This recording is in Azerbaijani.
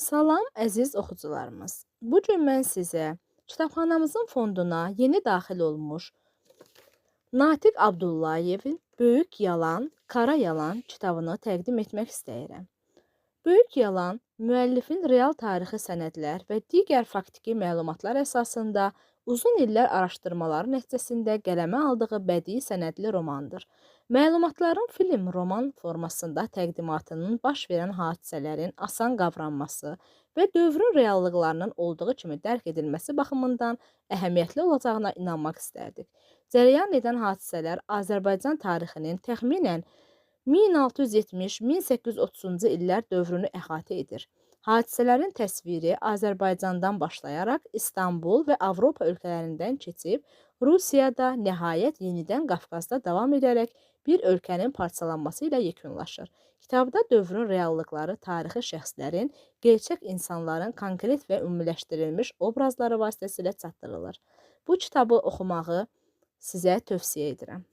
Salam əziz oxucularımız. Bu gün mən sizə kitabxanamızın fonduna yeni daxil olmuş Natiq Abdullayevin Böyük Yalan, Kara Yalan kitabını təqdim etmək istəyirəm. Böyük Yalan müəllifin real tarixi sənədlər və digər faktiki məlumatlar əsasında uzun illər araşdırmaları nəticəsində qələmə aldığı bədii sənədli romandır. Məlumatların film roman formasında təqdimatının baş verən hadisələrin asan qavranması və dövrün reallıqlarının olduğu kimi dərk edilməsi baxımından əhəmiyyətli olacağına inanmaq istərdik. Cərəyan edən hadisələr Azərbaycan tarixinin təxminən 1670-1830-cu illər dövrünü əhatə edir. Hadisələrin təsviri Azərbaycandan başlayaraq İstanbul və Avropa ölkələrindən keçib, Rusiyada, nəhayət yenidən Qafqazda davam edərək bir ölkənin parçalanması ilə yekunlaşır. Kitabda dövrün reallıqları, tarixi şəxslərin, gerçək insanların konkret və ümumiləşdirilmiş obrazları vasitəsilə çatdırılır. Bu kitabı oxumağı sizə tövsiyə edirəm.